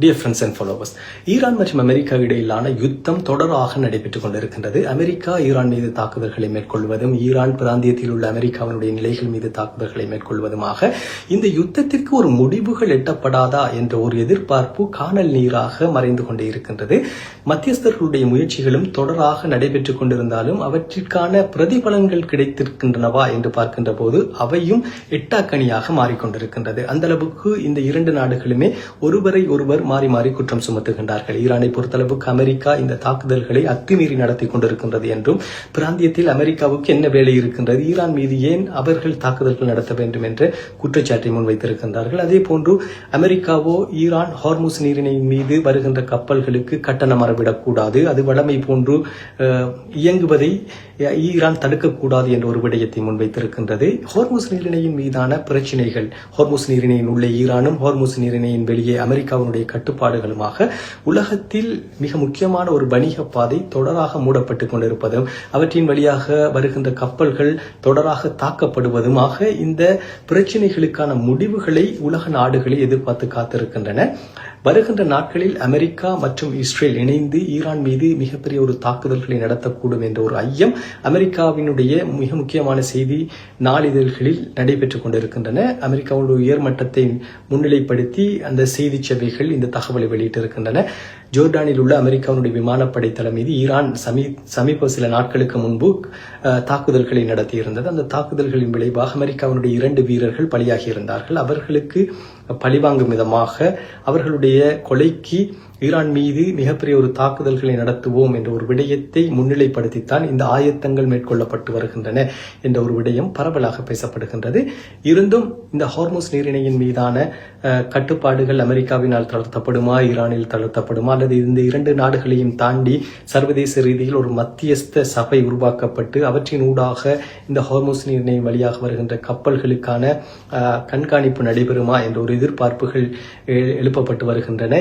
Dear friends and followers, Iran மற்றும் America இடையிலான யுத்தம் தொடராக நடைபெற்றுக் கொண்டிருக்கின்றது. அமெரிக்கா ஈரான் மீது தாக்குதல்களை மேற்கொள்வதும் ஈரான் பிராந்தியத்தில் உள்ள அமெரிக்காவினுடைய நிலைகள் மீது தாக்குதல்களை மேற்கொள்வதுமாக இந்த யுத்தத்திற்கு ஒரு முடிவுகள் எட்டப்படாதா என்ற ஒரு எதிர்பார்ப்பு காணல் நீராக மறைந்து கொண்டே இருக்கின்றது. மத்தியஸ்தர்களுடைய முயற்சிகளும் தொடராக நடைபெற்றுக் கொண்டிருந்தாலும் அவற்றிற்கான பிரதிபலன்கள் கிடைத்திருக்கின்றனவா என்று பார்க்கின்ற போது அவையும் எட்டாக்கணியாக மாறிக்கொண்டிருக்கின்றது. அந்த அளவுக்கு இந்த இரண்டு நாடுகளுமே ஒருவரை ஒருவர் மாறி மாறி குற்றம் சுமத்துகின்றார்கள். ஈரானை பொறுத்தளவுக்கு அமெரிக்கா இந்த தாக்குதல்களை அத்துமீறி நடத்தி கொண்டிருக்கின்றது என்றும், பிராந்தியத்தில் அமெரிக்காவுக்கு என்ன வேலை இருக்கின்றது, ஈரான் மீது ஏன் அவர்கள் தாக்குதல்கள் நடத்த வேண்டும் என்ற குற்றச்சாட்டை முன்வைத்திருக்கின்றார்கள். அதே போன்று அமெரிக்காவோ ஈரான் ஹார்முஸ் நீரிணை மீது வருகின்ற கப்பல்களுக்கு கட்டணம் மறவிடக்கூடாது, அது வளமை போன்று இயங்குவதை ஈரான் தடுக்கக்கூடாது என்ற ஒரு விடயத்தை முன்வைத்திருக்கின்றது. ஹார்முஸ் நீரிணையின் மீதான பிரச்சினைகள், ஹார்முஸ் நீரிணையின் உள்ளே ஈரானும் ஹார்முஸ் நீரிணையின் வெளியே அமெரிக்காவினுடைய கட்டுப்பாடுகளுமாக உலகத்தில் மிக முக்கியமான ஒரு வணிக பாதை தொடராக மூடப்பட்டுக் கொண்டிருப்பதும் அவற்றின் வழியாக வருகின்ற கப்பல்கள் தொடராக தாக்கப்படுவதுமாக இந்த பிரச்சினைகளுக்கான முடிவுகளை உலக நாடுகளை எதிர்பார்த்து காத்திருக்கின்றன. வருகின்ற நாட்களில் அமெரிக்கா மற்றும் இஸ்ரேல் இணைந்து ஈரான் மீது மிகப்பெரிய ஒரு தாக்குதல்களை நடத்தக்கூடும் என்ற ஒரு ஐயம் அமெரிக்காவினுடைய மிக முக்கியமான செய்தி நாளிதழ்களில் நடைபெற்றுக் கொண்டிருக்கின்றன. அமெரிக்காவுடைய உயர்மட்டத்தை முன்னிலைப்படுத்தி அந்த செய்தி சேவைகள் இந்த தகவலை வெளியிட்டிருக்கின்றன. ஜோர்டானில் உள்ள அமெரிக்காவுடைய விமானப்படை தளம் மீது ஈரான் சமீப சில நாட்களுக்கு முன்பு தாக்குதல்களை நடத்தியிருந்தது. அந்த தாக்குதல்களின் விளைவாக அமெரிக்காவுடைய 2 வீரர்கள் பலியாகி இருந்தார்கள். அவர்களுக்கு பழிவாங்கும் விதமாக அவர்களுடைய கொலைக்கு ஈரான் மீது மிகப்பெரிய ஒரு தாக்குதல்களை நடத்துவோம் என்ற ஒரு விடயத்தை முன்னிலைப்படுத்தித்தான் இந்த ஆயத்தங்கள் மேற்கொள்ளப்பட்டு வருகின்றன என்ற ஒரு விடயம் பரவலாக பேசப்படுகின்றது. இருந்தும் இந்த ஹார்முஸ் நீரிணையின் மீதான கட்டுப்பாடுகள் அமெரிக்காவினால் தளர்த்தப்படுமா, ஈரானில் தளர்த்தப்படுமா, அல்லது இந்த 2 நாடுகளையும் தாண்டி சர்வதேச ரீதியில் ஒரு மத்தியஸ்த சபை உருவாக்கப்பட்டு அவற்றின் ஊடாக இந்த ஹார்முஸ் நீரிணை வழியாக வருகின்ற கப்பல்களுக்கான கண்காணிப்பு நடைபெறுமா என்ற ஒரு எதிர்பார்ப்புகள் எழுப்பப்பட்டு வருகின்றன.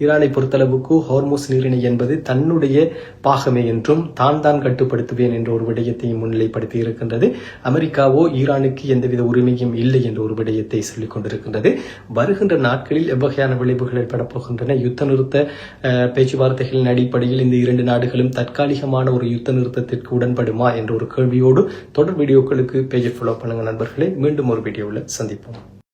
ஈரானை பொறுத்தளவுக்கு ஹார்முஸ் நீரிணை என்பது தன்னுடைய பாகமே என்றும் தான் கட்டுப்படுத்துவேன் என்ற ஒரு விடயத்தையும் முன்னிலைப்படுத்தி இருக்கின்றது. அமெரிக்காவோ ஈரானுக்கு எந்தவித உரிமையும் இல்லை என்ற ஒரு விடயத்தை சொல்லிக் கொண்டிருக்கின்றது. வருகின்ற நாட்களில் எவ்வகையான விளைவுகள் ஏற்படப்போகின்றன, யுத்த நிறுத்த பேச்சுவார்த்தைகளின் அடிப்படையில் இந்த 2 நாடுகளும் தற்காலிகமான ஒரு யுத்த நிறுத்தத்திற்கு உடன்படுமா என்ற ஒரு கேள்வியோடு தொடர் வீடியோக்களுக்கு பேஜை ஃபாலோ பண்ணுங்க நண்பர்களே. மீண்டும் ஒரு வீடியோவில் சந்திப்போம்.